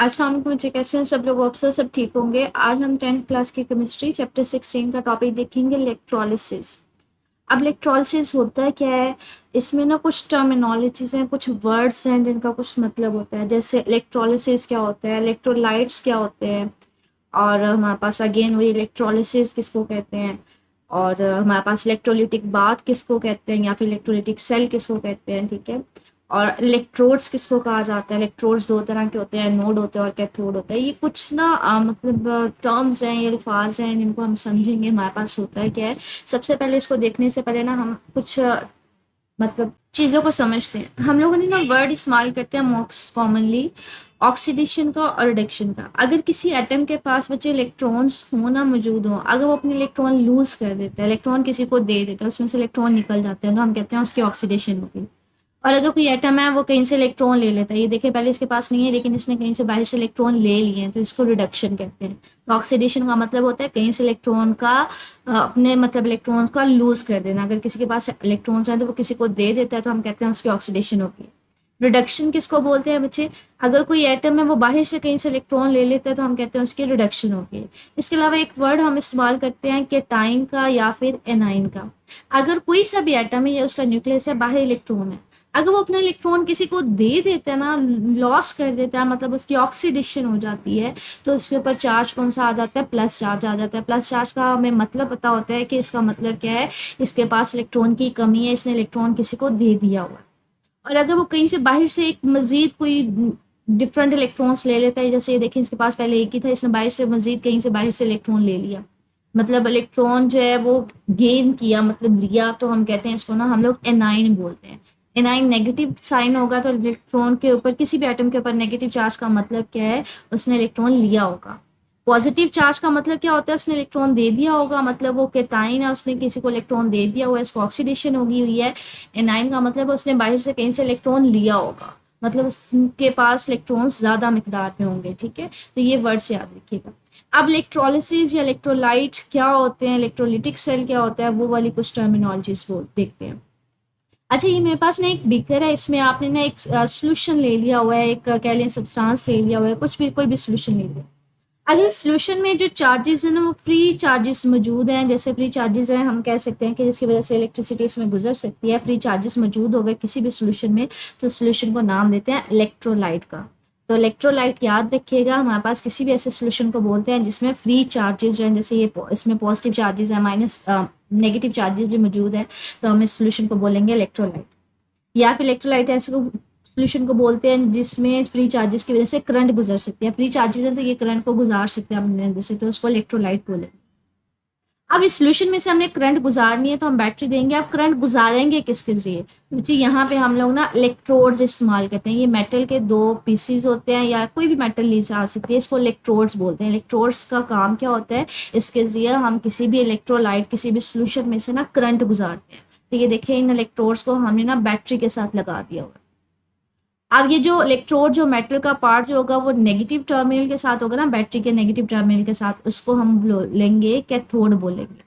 अस्सलाम वालेकुम बच्चे, कैसे हैं सब लोग? अफसर सब ठीक होंगे। आज हम 10th क्लास की केमिस्ट्री चैप्टर 16 का टॉपिक देखेंगे, इलेक्ट्रोलिसिस। अब इलेक्ट्रोलिसिस होता है क्या है? इसमें ना कुछ टर्मिनोलॉजीज हैं, कुछ वर्ड्स हैं जिनका कुछ मतलब होता है। जैसे इलेक्ट्रोलिसिस क्या होता है, इलेक्ट्रोलाइट्स क्या होते हैं, और हमारे पास अगेन वही इलेक्ट्रोलिसिस किसको कहते हैं, और हमारे पास इलेक्ट्रोलिटिक बाथ किसको कहते हैं, या फिर इलेक्ट्रोलिटिक सेल किसको कहते हैं। ठीक है। और इलेक्ट्रोड्स किसको कहा जाता है? इलेक्ट्रोड्स दो तरह के होते हैं, एनोड होते हैं और कैथोड होता है। ये कुछ ना मतलब टर्म्स हैं, ये अल्फाज हैं जिनको हम समझेंगे हमारे पास होता है क्या है। सबसे पहले इसको देखने से पहले ना हम कुछ मतलब चीज़ों को समझते हैं। हम लोगों ने ना वर्ड इस्तेमाल करते हैं मोस्ट कॉमनली ऑक्सीडेशन का और रिडक्शन का। अगर किसी एटम के पास बचे इलेक्ट्रॉन्स हो ना मौजूद हो, अगर वो अपने इलेक्ट्रॉन लूज कर देता है, इलेक्ट्रॉन किसी को दे देता है, उसमें से इलेक्ट्रॉन निकल जाते हैं, तो हम कहते हैं उसकी ऑक्सीडेशन होगी। और अगर कोई एटम है वो कहीं से इलेक्ट्रॉन ले लेता है, ये देखिए पहले इसके पास नहीं है लेकिन इसने कहीं से बाहर से इलेक्ट्रॉन ले लिए हैं, तो इसको रिडक्शन कहते हैं। तो ऑक्सीडेशन का मतलब होता है कहीं से इलेक्ट्रॉन का अपने मतलब इलेक्ट्रॉन का लूज कर देना। अगर किसी के पास इलेक्ट्रॉन्स हैं तो वो किसी को दे देता है, तो हम कहते हैं उसकी ऑक्सीडेशन होगी। रिडक्शन किसको बोलते हैं बच्चे? अगर कोई एटम है वो बाहर से कहीं से इलेक्ट्रॉन ले लेता है, तो हम कहते हैं उसकी रिडक्शन होगी। इसके अलावा एक वर्ड हम इस्तेमाल करते हैं केटाइन का या फिर एनाइन का। अगर कोई सा भी एटम है या उसका न्यूक्लियस है, बाहर इलेक्ट्रॉन है, अगर वो अपना इलेक्ट्रॉन किसी को दे देता है ना, लॉस कर देता है, मतलब उसकी ऑक्सीडेशन हो जाती है, तो उसके ऊपर चार्ज कौन सा आ जाता है? प्लस चार्ज आ जाता है। प्लस चार्ज का हमें मतलब पता होता है कि इसका मतलब क्या है, इसके पास इलेक्ट्रॉन की कमी है, इसने इलेक्ट्रॉन किसी को दे दिया हुआ। और अगर वो कहीं से बाहर से एक मजीद कोई डिफरेंट इलेक्ट्रॉन्स ले लेता है, जैसे ये देखिए इसके पास पहले एक ही था, इसने बाहर से मजीद कहीं से बाहर से इलेक्ट्रॉन ले लिया, मतलब इलेक्ट्रॉन जो है वो गेन किया, मतलब लिया, तो हम कहते हैं इसको ना हम लोग एनाइन बोलते हैं। एनाइन नेगेटिव साइन होगा, तो इलेक्ट्रॉन के ऊपर किसी भी एटम के ऊपर नेगेटिव चार्ज का मतलब क्या है? उसने इलेक्ट्रॉन लिया होगा। पॉजिटिव चार्ज का मतलब क्या होता है? उसने इलेक्ट्रॉन दे दिया होगा, मतलब वो केटाइन है, उसने किसी को इलेक्ट्रॉन दे दिया हुआ है, इसको ऑक्सीडेशन होगी हुई है। एनाइन का मतलब उसने बाहर से कहीं से इलेक्ट्रॉन लिया होगा, मतलब उसके पास इलेक्ट्रॉन्स ज्यादा मिकदार में होंगे। ठीक है, तो ये वर्ड्स याद रखिएगा। अब इलेक्ट्रोलिसिस या इलेक्ट्रोलाइट क्या होते हैं, इलेक्ट्रोलिटिक सेल क्या होता है, वो वाली कुछ टर्मिनोलॉजीज देखते हैं। अच्छा, ये मेरे पास ना एक बीकर है, इसमें आपने ना एक सोल्यूशन ले लिया हुआ है, एक कह लें सब्सटेंस ले लिया हुआ है, कुछ भी कोई भी सोल्यूशन ले लिया। अगर सोल्यूशन में जो चार्जेस है ना वो फ्री चार्जेस मौजूद हैं, जैसे फ्री चार्जेस हैं, हम कह सकते हैं कि जिसकी वजह से इलेक्ट्रिसिटी इसमें गुजर सकती है, फ्री चार्जेस मौजूद हो गए किसी भी सोल्यूशन में, तो सोल्यूशन को नाम देते हैं इलेक्ट्रोलाइट का। तो इलेक्ट्रोलाइट याद रखिएगा, हमारे पास किसी भी ऐसे सोल्यूशन को बोलते हैं जिसमें फ्री चार्जेस जो हैं, जैसे ये इसमें पॉजिटिव चार्जेस है, माइनस नेगेटिव चार्जेस भी मौजूद है, तो हम इस सोल्यूशन को बोलेंगे इलेक्ट्रोलाइट। या फिर इलेक्ट्रोलाइट ऐसे सोल्यूशन को बोलते हैं जिसमें फ्री चार्जेस की वजह से करंट गुजर सकती है। फ्री चार्जेस है तो ये करंट को गुजार सकते हैं अपने अंदर से, तो उसको इलेक्ट्रोलाइट बोले। अब इस सोल्यूशन में से हमने करंट गुजारनी है तो हम बैटरी देंगे। अब करंट गुजारेंगे किसके जरिए? जी, यहाँ पे हम लोग ना इलेक्ट्रोड्स इस्तेमाल करते हैं। ये मेटल के दो पीसीज होते हैं, या कोई भी मेटल ली जा सकती है, इसको इलेक्ट्रोड्स बोलते हैं। इलेक्ट्रोड्स का काम क्या होता है? इसके जरिए हम किसी भी इलेक्ट्रोलाइट, किसी भी सोल्यूशन में से ना करंट गुजारते हैं। तो ये देखिए, इन इलेक्ट्रोड्स को हमने ना बैटरी के साथ लगा दिया हुआ। अब ये जो इलेक्ट्रोड, जो मेटल का पार्ट जो होगा वो नेगेटिव टर्मिनल के साथ होगा ना, बैटरी के नेगेटिव टर्मिनल के साथ, उसको हम लेंगे कैथोड बोलेंगे।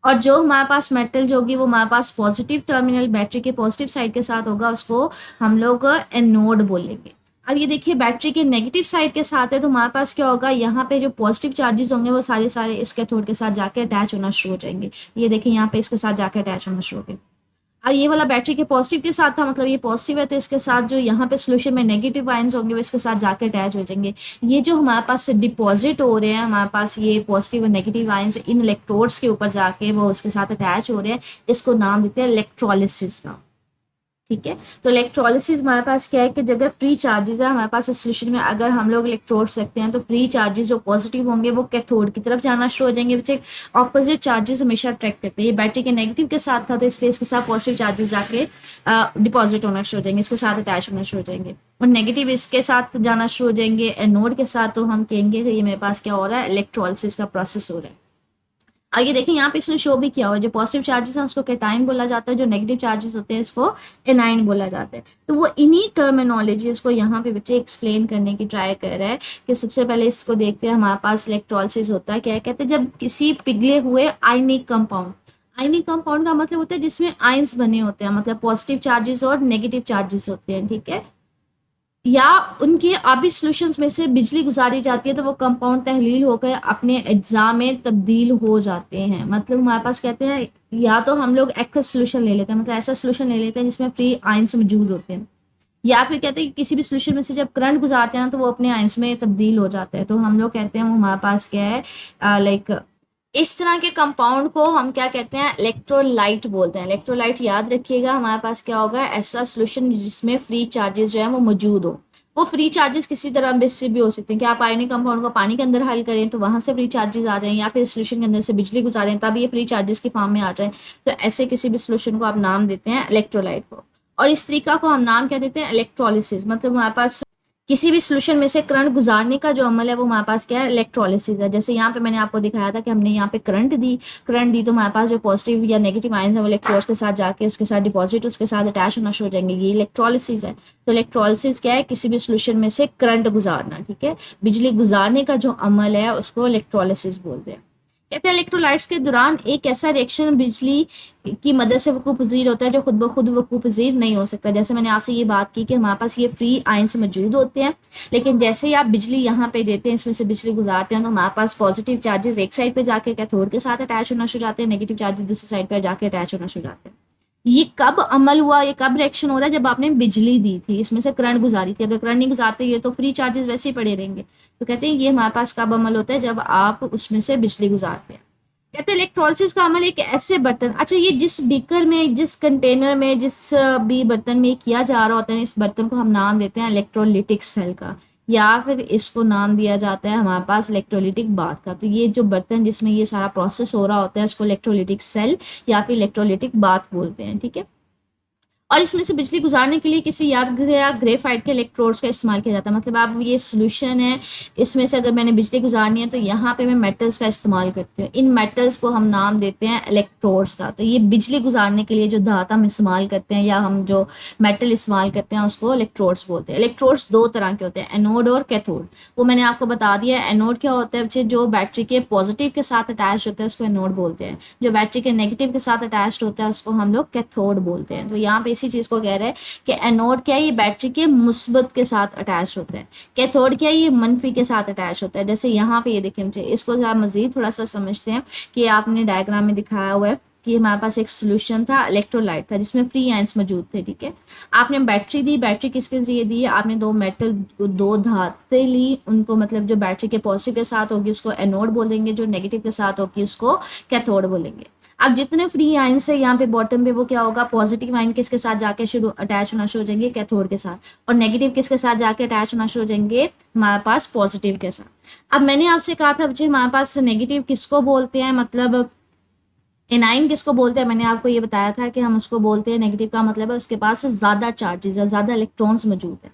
और जो हमारे पास मेटल जो होगी वो हमारे पास पॉजिटिव टर्मिनल बैटरी के पॉजिटिव साइड के साथ होगा, उसको हम लोग एनोड बोलेंगे। अब ये देखिए, बैटरी के नेगेटिव साइड के साथ है तो हमारे पास क्या होगा, यहाँ पे जो पॉजिटिव चार्जेस होंगे वो सारे सारे इस कैथोड के साथ जाके अटैच होना शुरू हो जाएंगे। ये देखिए, यहाँ पे इसके साथ जाके अटैच होना शुरू हो गए। अब ये वाला बैटरी के पॉजिटिव के साथ था, मतलब ये पॉजिटिव है, तो इसके साथ जो यहाँ पे सोल्यूशन में नेगेटिव आयंस होंगे वो इसके साथ जाके अटैच हो जाएंगे। ये जो हमारे पास डिपॉजिट हो रहे हैं, हमारे पास ये पॉजिटिव और नेगेटिव आयंस इन इलेक्ट्रोड्स के ऊपर जाके वो उसके साथ अटैच हो रहे हैं, इसको नाम देते हैं इलेक्ट्रोलिसिस का। ठीक है, तो इलेक्ट्रोलिसिस हमारे पास क्या है कि अगर फ्री चार्जेस है हमारे पास उस सोल्यूशन में, अगर हम लोग इलेक्ट्रोड्स रखते हैं तो फ्री चार्जेस जो पॉजिटिव होंगे वो कैथोड की तरफ जाना शुरू हो जाएंगे। बच्चे, ऑपोजिट चार्जेस हमेशा अट्रैक्ट करते हैं। ये बैटरी के नेगेटिव के साथ था तो इसलिए इसके साथ पॉजिटिव चार्जेस जाके डिपॉजिट होना शुरू हो जाएंगे, इसके साथ अटैच होना शुरू हो जाएंगे, और नेगेटिव इसके साथ जाना शुरू हो जाएंगे एनोड के साथ। तो हम कहेंगे कि ये मेरे पास क्या हो रहा है, इलेक्ट्रोलिसिस का प्रोसेस हो रहा है। आइए देखें, यहाँ पे इसने शो भी किया हुआ है, जो पॉजिटिव चार्जेस हैं उसको कैटाइन बोला जाता है, जो नेगेटिव चार्जेस होते हैं इसको एनाइन बोला जाता है। तो वो इन्हीं टर्मिनोलॉजीज को यहाँ पे बच्चे एक्सप्लेन करने की ट्राई कर रहा है कि सबसे पहले इसको देखते हैं, हमारे पास इलेक्ट्रोलिसिस होता है क्या है? कहते हैं जब किसी पिघले हुए आयनिक कंपाउंड, आयनिक कंपाउंड का मतलब होता है जिसमें आयंस बने होते हैं, मतलब पॉजिटिव चार्जेस और नेगेटिव चार्जेस होते हैं। ठीक है, या उनके आबी सॉल्यूशंस में से बिजली गुजारी जाती है तो वो कंपाउंड तहलील होकर अपने अज्जा में तब्दील हो जाते हैं। मतलब हमारे पास कहते हैं या तो हम लोग एक्वस सॉल्यूशन ले लेते हैं, मतलब ऐसा सॉल्यूशन ले लेते हैं जिसमें फ्री आयंस मौजूद होते हैं, या फिर कहते हैं कि किसी भी सॉल्यूशन में से जब करंट गुजारते हैं ना तो वो अपने आयंस में तब्दील हो जाता है, तो हम लोग कहते हैं वो हमारे पास क्या है, लाइक इस तरह के कंपाउंड को हम क्या कहते हैं, इलेक्ट्रोलाइट बोलते हैं। इलेक्ट्रोलाइट याद रखिएगा, हमारे पास क्या होगा, ऐसा सॉल्यूशन जिसमें फ्री चार्जेस जो है वो मौजूद हो। वो फ्री चार्जेस किसी तरह बेस से भी हो सकते हैं कि आप आयनिक कंपाउंड को पानी के अंदर हल करें तो वहां से फ्री चार्जेस आ जाएं, या फिर सॉल्यूशन के अंदर से बिजली गुजारें तब ये फ्री चार्जेस की फॉर्म में आ जाए। तो ऐसे किसी भी सॉल्यूशन को आप नाम देते हैं इलेक्ट्रोलाइट को। और इस तरीका को हम नाम क्या देते हैं, इलेक्ट्रोलिसिस। मतलब हमारे पास किसी भी सॉल्यूशन में से करंट गुजारने का जो अमल है वो हमारे पास क्या है, इलेक्ट्रोलिसिस है। जैसे यहाँ पे मैंने आपको दिखाया था कि हमने यहाँ पे करंट दी तो हमारे पास जो पॉजिटिव या नेगेटिव आयंस है वो इलेक्ट्रोड्स के साथ जाके उसके साथ डिपॉजिट उसके साथ अटैच होना शुरू हो जाएंगे, ये इलेक्ट्रोलिसिस है। तो इलेक्ट्रोलिसिस क्या है, किसी भी सॉल्यूशन में से करंट गुजारना, ठीक है, बिजली गुजारने का जो अमल है उसको इलेक्ट्रोलिसिस बोलते हैं। कहते हैं इलेक्ट्रोलाइट्स के दौरान एक ऐसा रिएक्शन बिजली की मदद से वकूफ पजीर होता है जो खुद ब खुद वकूफ पजीर नहीं हो सकता। जैसे मैंने आपसे ये बात की कि हमारे पास ये फ्री आयंस मौजूद होते हैं, लेकिन जैसे ही आप बिजली यहाँ पे देते हैं, इसमें से बिजली गुजारते हैं, तो हमारे पास पॉजिटिव चार्जेस एक साइड पे जाके कैथोड के साथ अटैच होना शुरू जाते हैं, नेगेटिव चार्जेस दूसरी साइड पर जाके अटैच होना शुरू जाते हैं। ये कब अमल हुआ, ये कब रिएक्शन हो रहा है, जब आपने बिजली दी थी, इसमें से करंट गुजारी थी। अगर करंट नहीं गुजारते ये तो फ्री चार्जेस वैसे ही पड़े रहेंगे। तो कहते हैं ये हमारे पास कब अमल होता है, जब आप उसमें से बिजली गुजारते हैं। कहते हैं इलेक्ट्रोलिसिस का अमल एक ऐसे बर्तन, अच्छा ये जिस बीकर में, जिस कंटेनर में, जिस भी बर्तन में किया जा रहा होता है, इस बर्तन को हम नाम देते हैं इलेक्ट्रोलिटिक सेल का, या फिर इसको नाम दिया जाता है हमारे पास इलेक्ट्रोलिटिक बाथ का। तो ये जो बर्तन जिसमें ये सारा प्रोसेस हो रहा होता है उसको इलेक्ट्रोलिटिक सेल या फिर इलेक्ट्रोलिटिक बाथ बोलते हैं, ठीक है। और इसमें से बिजली गुजारने के लिए किसी याद या ग्रेफाइट के इलेक्ट्रोड्स का इस्तेमाल किया जाता है। मतलब आप ये सोल्यूशन है, इसमें से अगर मैंने बिजली गुजारनी है तो यहाँ पे मैं मेटल्स का इस्तेमाल करती हूँ। इन मेटल्स को हम नाम देते हैं इलेक्ट्रोड्स का। तो ये बिजली गुजारने के लिए जो धातु हम इस्तेमाल करते हैं या हम जो मेटल इस्तेमाल करते हैं उसको इलेक्ट्रोड्स बोलते हैं। इलेक्ट्रोड्स दो तरह के होते हैं, एनोड और कैथोड। वो मैंने आपको बता दिया। एनोड क्या होता है, जो बैटरी के पॉजिटिव के साथ अटैच होता है उसको एनोड बोलते हैं, जो बैटरी के नेगेटिव के साथ अटैच होता है उसको हम लोग कैथोड बोलते हैं। तो यहाँ पे इसी चीज को कह रहे हैं कि एनोड क्या है, ये बैटरी के मुस्बत के साथ अटैच होता है। कैथोड क्या है, ये मनफी के साथ अटैच होता है। जैसे यहाँ पे ये देखिए, मुझे इसको जरा मजीद थोड़ा सा समझते हैं कि आपने डायग्राम में दिखाया हुआ है कि हमारे पास एक सोल्यूशन था, इलेक्ट्रोलाइट था जिसमें फ्री आयंस मौजूद थे, ठीक है। आपने बैटरी दी, बैटरी किसके लिए दी है, आपने दो मेटल, दो धातें ली, उनको मतलब जो बैटरी के पॉजिटिव के साथ होगी उसको एनोड बोलेंगे, जो नेगेटिव के साथ होगी उसको कैथोड बोलेंगे। अब जितने फ्री आयंस है यहाँ पे बॉटम पे, वो क्या होगा, पॉजिटिव आयन किसके साथ जाके शुरू अटैच होना शुरू हो जाएंगे, कैथोड के साथ, और नेगेटिव किसके साथ जाके अटैच होना शुरू हो जाएंगे, हमारे पास पॉजिटिव के साथ। अब मैंने आपसे कहा था बच्चे हमारे पास नेगेटिव किसको बोलते हैं, मतलब एनाइन किसको बोलते हैं, मैंने आपको ये बताया था कि हम उसको बोलते हैं, नेगेटिव का मतलब है उसके पास ज्यादा चार्जेस है, ज्यादा इलेक्ट्रॉन्स मौजूद है।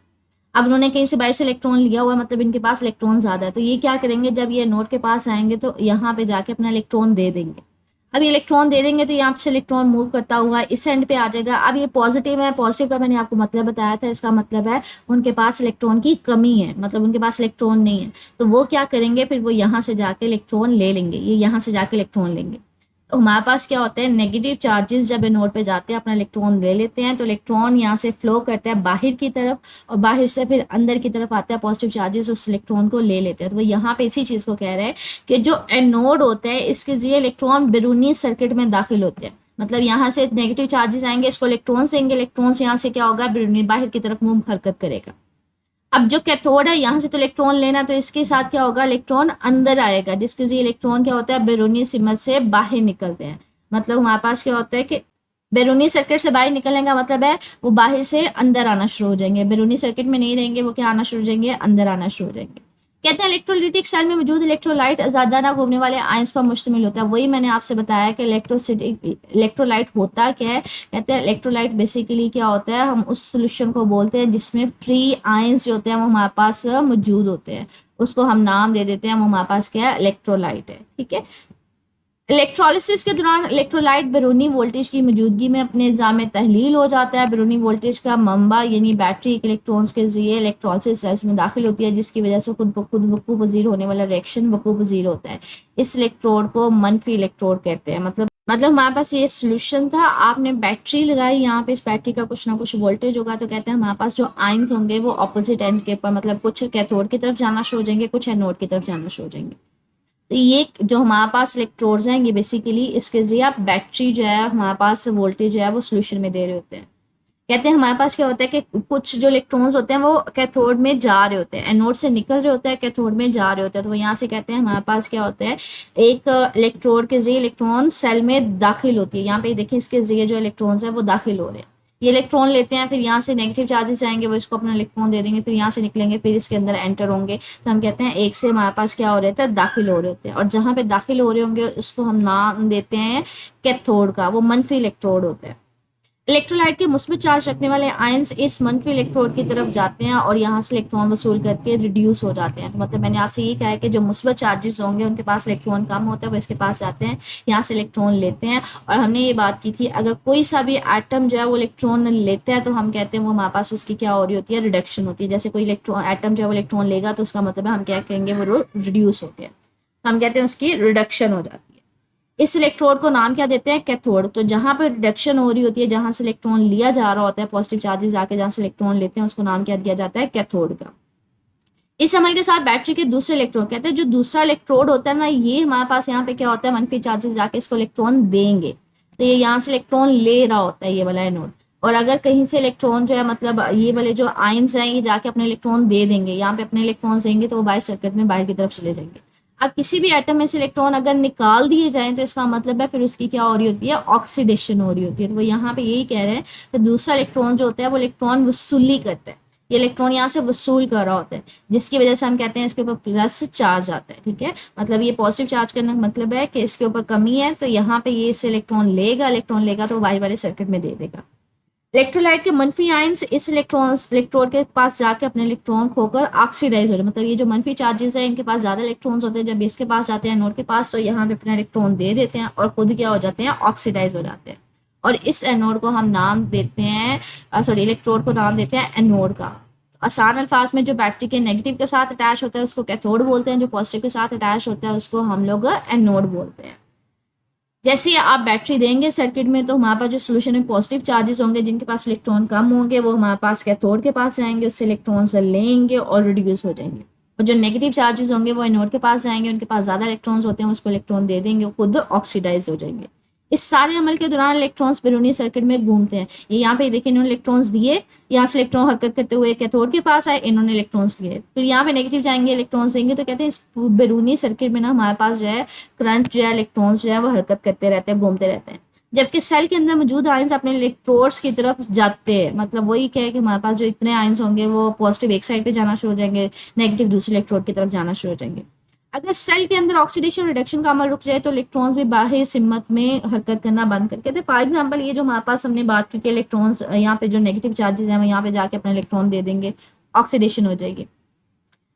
अब उन्होंने कहीं से बाहर से इलेक्ट्रॉन लिया हुआ, मतलब इनके पास इलेक्ट्रॉन ज्यादा है, तो ये क्या करेंगे, जब ये नोड के पास आएंगे तो यहाँ पे जाके अपना इलेक्ट्रॉन दे देंगे। अब ये इलेक्ट्रॉन दे देंगे तो यहाँ से इलेक्ट्रॉन मूव करता हुआ इस एंड पे आ जाएगा। अब ये पॉजिटिव है, पॉजिटिव का मैंने आपको मतलब बताया था, इसका मतलब है उनके पास इलेक्ट्रॉन की कमी है, मतलब उनके पास इलेक्ट्रॉन नहीं है। तो वो क्या करेंगे, फिर वो यहाँ से जाके इलेक्ट्रॉन ले लेंगे, ये यहाँ से जाके इलेक्ट्रॉन लेंगे। तो हमारे पास क्या होता है, नेगेटिव चार्जेस जब नोड पे जाते हैं अपना इलेक्ट्रॉन ले लेते हैं, तो इलेक्ट्रॉन यहाँ से फ्लो करता है बाहर की तरफ, और बाहर से फिर अंदर की तरफ आता है, पॉजिटिव चार्जेस उस इलेक्ट्रॉन को ले लेते हैं। तो वो यहाँ पे इसी चीज को कह रहे हैं कि जो एनोड होता है इसके जरिए इलेक्ट्रॉन बैरूनी सर्किट में दाखिल होते हैं। मतलब यहाँ से नेगेटिव चार्जेस आएंगे, इसको इलेक्ट्रॉन देंगे, इलेक्ट्रॉन से यहाँ से क्या होगा, बैरूनी बाहर की तरफ मूव हरकत करेगा। अब जो कैथोड है यहाँ से तो इलेक्ट्रॉन लेना, तो इसके साथ क्या होगा, इलेक्ट्रॉन अंदर आएगा, जिसके जरिए इलेक्ट्रॉन क्या होता है, बैरूनी सिमत से बाहर निकलते हैं। मतलब हमारे पास क्या होता है कि बैरूनी सर्किट से बाहर निकलने का मतलब है वो बाहर से अंदर आना शुरू हो जाएंगे, बैरूनी सर्किट में नहीं रहेंगे, वो क्या आना शुरू हो जाएंगे, अंदर आना शुरू हो जाएंगे। कहते हैं इलेक्ट्रोलिटिक सेल में मौजूद इलेक्ट्रोलाइट आजादाना घूमने वाले आयंस पर मुश्तमिल होता है। वही मैंने आपसे बताया कि इलेक्ट्रोलाइट होता क्या है। कहते हैं इलेक्ट्रोलाइट बेसिकली क्या होता है, हम उस सोल्यूशन को बोलते हैं जिसमें फ्री आयंस जो होते हैं वो हमारे पास मौजूद होते हैं, उसको हम नाम दे देते हैं, वो हमारे पास क्या है, इलेक्ट्रोलाइट है, ठीक है। इलेक्ट्रोलिसिस के दौरान इलेक्ट्रोलाइट बैरूनी वोल्टेज की मौजूदगी में अपने निज़ाम में तहलील हो जाता है। बैरूनी वोल्टेज का मंबा यानी बैटरी के इलेक्ट्रॉन्स के जरिए इलेक्ट्रोलिसिस सेल्स में दाखिल होती है, जिसकी वजह से खुद ब खुद वकूफ पजीर होने वाला रिएक्शन वकूफ पजीर होता है। इस इलेक्ट्रोड को मनफी इलेक्ट्रोड कहते हैं। मतलब मतलब हमारे पास ये सोल्यूशन था, आपने बैटरी लगाई, यहाँ पे इस बैटरी का कुछ ना कुछ वोल्टेज होगा, तो कहते हैं हमारे पास जो आयंस होंगे वो ऑपोजिट एंड के ऊपर, मतलब कुछ कैथोड की तरफ जाना शुरू हो जाएंगे, कुछ एनोड की तरफ जाना शुरू हो जाएंगे। तो ये जो हमारे पास इलेक्ट्रोड्स हैं, ये बेसिकली इसके जरिए आप बैटरी जो है हमारे पास वोल्टेज जो है वो सोल्यूशन में दे रहे होते हैं। कहते हैं हमारे पास क्या होता है कि कुछ जो इलेक्ट्रॉन्स होते हैं वो कैथोड में जा रहे होते हैं, एनोड से निकल रहे होते हैं, कैथोड में जा रहे होते हैं। तो यहाँ से कहते हैं हमारे पास क्या होता है, एक इलेक्ट्रोड के जरिए इलेक्ट्रॉन सेल में दाखिल होती है। यहाँ पे देखिए इसके जरिए जो इलेक्ट्रॉन्स है वो दाखिल हो रहे हैं, ये इलेक्ट्रॉन लेते हैं, फिर यहाँ से नेगेटिव चार्जेस आएंगे, वो इसको अपना इलेक्ट्रॉन दे देंगे, फिर यहाँ से निकलेंगे, फिर इसके अंदर एंटर होंगे। तो हम कहते हैं एक से हमारे पास क्या हो रहे थे, दाखिल हो रहे होते हैं। और जहाँ पे दाखिल हो रहे होंगे उसको हम नाम देते हैं कैथोड का, वो मनफी इलेक्ट्रोड होते हैं। इलेक्ट्रोलाइट के मुस्बित चार्ज रखने वाले आयंस इस मनफी इलेक्ट्रोड की तरफ जाते हैं और यहाँ से इलेक्ट्रॉन वसूल करके रिड्यूस हो जाते हैं। तो मतलब मैंने आपसे ये कहा है कि जो मुस्बित चार्जेस होंगे उनके पास इलेक्ट्रॉन कम होता है, वो इसके पास जाते हैं, यहाँ से इलेक्ट्रॉन लेते हैं। और हमने ये बात की थी, अगर कोई सा भी एटम जो है वो इलेक्ट्रॉन लेता है तो हम कहते हैं वो हमारे पास उसकी क्या हो रही होती है, रिडक्शन होती है। जैसे कोई इलेक्ट्रॉन एटम जो है वो इलेक्ट्रॉन लेगा तो उसका मतलब हम क्या कहेंगे, वो रिड्यूस होते हैं, हम कहते हैं उसकी रिडक्शन हो जाती है। इस इलेक्ट्रोड को नाम क्या देते हैं, कैथोड। तो जहां पर रिडक्शन हो रही होती है, जहां से इलेक्ट्रॉन लिया जा रहा होता है, पॉजिटिव चार्जेस जाके जहां से इलेक्ट्रॉन लेते हैं, उसको नाम क्या दिया जाता है, कैथोड का। इस अमल के साथ बैटरी के दूसरे इलेक्ट्रॉन, कहते हैं जो दूसरा इलेक्ट्रोड होता है ना, ये हमारे पास यहाँ पे क्या होता है, मनफी चार्जेस जाके इसको इलेक्ट्रॉन देंगे। तो ये यहाँ से इलेक्ट्रॉन ले रहा होता है, ये वाला एनोड। और अगर कहीं से इलेक्ट्रॉन जो है, मतलब ये वाले जो आयंस हैं, ये जाके अपने इलेक्ट्रॉन दे देंगे, यहाँ पे अपने इलेक्ट्रॉन देंगे, तो वो बाहर सर्किट में बाहर की तरफ चले जाएंगे। अब किसी भी एटम में से इलेक्ट्रॉन अगर निकाल दिए जाएं तो इसका मतलब है फिर उसकी क्या हो रही होती है, ऑक्सीडेशन हो रही होती है। तो वो यहाँ पे यही कह रहे हैं कि दूसरा इलेक्ट्रॉन जो होता है वो इलेक्ट्रॉन वसूली करता है, ये इलेक्ट्रॉन यहाँ से वसूल कर रहा होता है, जिसकी वजह से हम कहते हैं इसके ऊपर प्लस चार्ज आता है। ठीक है, मतलब ये पॉजिटिव चार्ज करने का मतलब है कि इसके ऊपर कमी है, तो यहाँ पे ये इसे इलेक्ट्रॉन लेगा तो बाहर वाले सर्किट में दे देगा। इलेक्ट्रोलाइट के मनफी आयंस इस इलेक्ट्रोड के पास जाके अपने इलेक्ट्रॉन खोकर ऑक्सीडाइज हो जाए, मतलब ये जो मनफी चार्जेस है इनके पास ज्यादा इलेक्ट्रॉन्स होते हैं, जब इसके पास जाते हैं एनोड के पास तो यहाँ पे अपना इलेक्ट्रॉन दे देते हैं और खुद क्या हो जाते हैं, ऑक्सीडाइज हो जाते हैं। और इस एनोड को हम नाम देते हैं, सॉरी इलेक्ट्रोड को नाम देते हैं एनोड का। आसान अल्फाज में जो बैटरी के नेगेटिव के साथ अटैच होता है उसको कैथोड बोलते हैं, जो पॉजिटिव के साथ अटैच होता है उसको हम लोग एनोड बोलते हैं। जैसे आप बैटरी देंगे सर्किट में तो हमारे पास जो सोल्यूशन में पॉजिटिव चार्जेस होंगे, जिनके पास इलेक्ट्रॉन कम होंगे, वो हमारे पास कैथोड के पास जाएंगे, उससे इलेक्ट्रॉन से लेंगे और रिड्यूस हो जाएंगे। और जो नेगेटिव चार्जेस होंगे वो एनोड के पास जाएंगे, उनके पास ज्यादा इलेक्ट्रॉन्स होते हैं, उसको इलेक्ट्रॉन दे देंगे, वो खुद ऑक्सीडाइज हो जाएंगे। इस सारे अमल के दौरान इलेक्ट्रॉन्स बैरूनी सर्किट में घूमते हैं। ये यहाँ पे देखिए इन्होंने इलेक्ट्रॉन्स दिए, यहाँ से इलेक्ट्रॉन हरकत करते हुए कैथोड के पास आए, इन्होंने इलेक्ट्रॉन्स दिए, फिर यहाँ पे नेगेटिव जाएंगे, इलेक्ट्रॉन्स देंगे। तो कहते हैं इस बैरूनी सर्किट में ना हमारे पास जो है करंट जो है, इलेक्ट्रॉन्स जो है वो हरकत करते रहते हैं, घूमते रहते हैं। जबकि सेल के अंदर मौजूद आयंस अपने इलेक्ट्रोड्स की तरफ जाते हैं, मतलब वही क्या है कि हमारे पास जो इतने आयंस होंगे वो पॉजिटिव एक साइड पे जाना शुरू हो जाएंगे, नेगेटिव दूसरे इलेक्ट्रोड की तरफ जाना शुरू हो जाएंगे। अगर सेल के अंदर ऑक्सीडेशन रिडक्शन का अमल रुक जाए तो इलेक्ट्रॉन्स भी बाहरी सिमत में हरकत करना बंद करके थे। फॉर एग्जांपल ये जो हमारे पास हमने बात की कि इलेक्ट्रॉन्स यहाँ पे जो नेगेटिव चार्जेस हैं वो यहाँ पे जाके अपना इलेक्ट्रॉन दे देंगे, ऑक्सीडेशन हो जाएगी।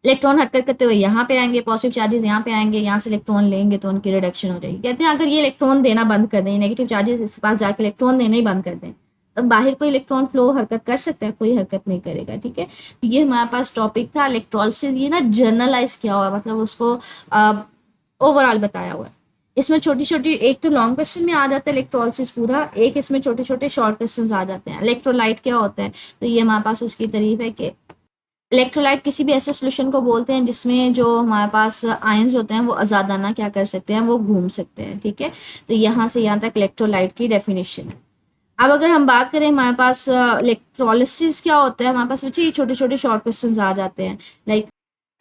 इलेक्ट्रॉन हरकत करते हुए यहाँ पे आएंगे, पॉजिटिव चार्जेस यहाँ पे आएंगे, यहाँ से इलेक्ट्रॉन लेंगे तो उनकी रिडक्शन हो जाएगी। कहते हैं अगर ये इलेक्ट्रॉन देना बंद कर दें, नेगेटिव चार्जेस इस पास जाके इलेक्ट्रॉन देना ही बंद कर दें, तो बाहर कोई इलेक्ट्रॉन फ्लो हरकत कर सकता है, कोई हरकत नहीं करेगा। ठीक है, तो ये हमारे पास टॉपिक था इलेक्ट्रोलिसिस। ये ना जर्नलाइज किया हुआ, मतलब उसको ओवरऑल बताया हुआ है। इसमें छोटी छोटी, एक तो लॉन्ग क्वेश्चन में आ जाता है इलेक्ट्रोलिसिस पूरा, एक इसमें छोटे छोटे शॉर्ट क्वेश्चन आ जाते हैं। इलेक्ट्रोलाइट क्या होता है, तो ये हमारे पास उसकी तारीफ है कि इलेक्ट्रोलाइट किसी भी ऐसे सोल्यूशन को बोलते हैं जिसमें जो हमारे पास आयंस होते हैं वो आजादाना क्या कर सकते हैं, वो घूम सकते हैं। ठीक है, तो यहाँ से यहाँ तक इलेक्ट्रोलाइट की डेफिनेशन है। अब अगर हम बात करें हमारे पास इलेक्ट्रोलिसिस क्या होता है, हमारे पास बच्चे ये छोटे छोटे शॉर्ट क्वेश्चन आ जाते हैं। लाइक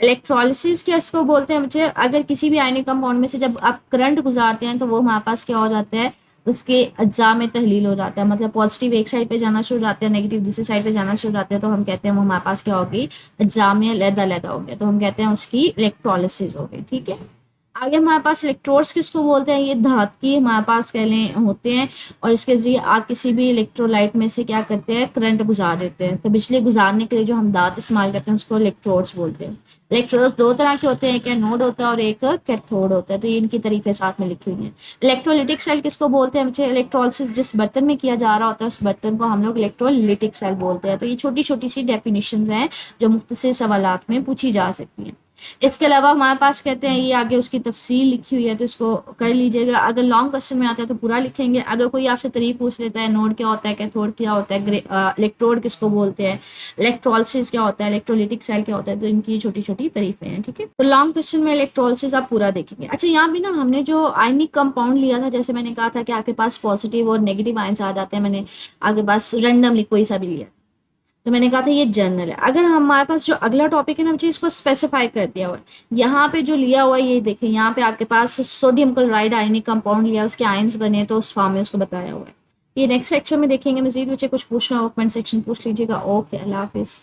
इलेक्ट्रोलिसिस क्या इसको बोलते हैं बच्चे, अगर किसी भी आयनिक कंपाउंड में से जब आप करंट गुजारते हैं तो वो हमारे पास क्या हो जाता है, उसके अज्जा में तहलील हो जाता है, मतलब पॉजिटिव एक साइड पे जाना शुरू हो जाते हैं, नेगेटिव दूसरी साइड पे जाना शुरू हो जाते हैं, तो हम कहते हैं वो हमारे पास क्या होगी, अज्जा में अलग-अलग हो गया, तो हम कहते हैं उसकी इलेक्ट्रोलिसिस हो गई। ठीक है, आगे हमारे पास इलेक्ट्रोड्स किसको बोलते हैं, ये धातु की हमारे पास कह लें होते हैं, और इसके जरिए आप किसी भी इलेक्ट्रोलाइट में से क्या करते हैं, करंट गुजार देते हैं। तो बिजली गुजारने के लिए जो हम धातु इस्तेमाल करते हैं उसको इलेक्ट्रोड्स बोलते हैं। इलेक्ट्रोड्स दो तरह के होते हैं, एक एनोड होता है और एक कैथोड होता है, तो ये इनकी तरीफे साथ में लिखी हुई हैं। इलेक्ट्रोलिटिक सेल किसको बोलते हैं बच्चे, इलेक्ट्रोलिसिस जिस बर्तन में किया जा रहा होता है उस बर्तन को हम लोग इलेक्ट्रोलिटिक सेल बोलते हैं। तो ये छोटी छोटी सी डेफिनेशंस हैं जो मुख्तसर सवालात में पूछी जा सकती हैं। इसके अलावा हमारे पास कहते हैं ये आगे उसकी तफसील लिखी हुई है, तो इसको कर लीजिएगा। अगर लॉन्ग क्वेश्चन में आता है तो पूरा लिखेंगे। अगर कोई आपसे तरीफ पूछ लेता है नोड क्या होता है, कैथोड क्या होता है, इलेक्ट्रोड किसको बोलते हैं, इलेक्ट्रोलिसिस क्या होता है, इलेक्ट्रोलिटिक सेल क्या होता है, तो इनकी छोटी छोटी तरीफें हैं, ठीक है। तो लॉन्ग क्वेश्चन में इलेक्ट्रोलिसिस आप पूरा देखेंगे। अच्छा, यहाँ भी ना हमने जो आयनिक कंपाउंड लिया था, जैसे मैंने कहा था कि आपके पास पॉजिटिव और नेगेटिव आयंस आ जाते हैं, मैंने आगे पास रेंडमली कोई सा भी लिया, तो मैंने कहा था ये जनरल है। अगर हमारे पास जो अगला टॉपिक है ना, मुझे इसको स्पेसिफाई कर दिया हुआ है। यहाँ पे जो लिया हुआ है ये देखें, यहाँ पे आपके पास सोडियम क्लोराइड आयनिक कंपाउंड लिया, उसके आयंस बने तो उस फॉर्म में उसको बताया हुआ है। ये नेक्स्ट सेक्शन में देखेंगे। मजीद मुझे कुछ पूछना हो कमेंट सेक्शन पूछ लीजिएगा। ओके, अल्लाह हाफिज़।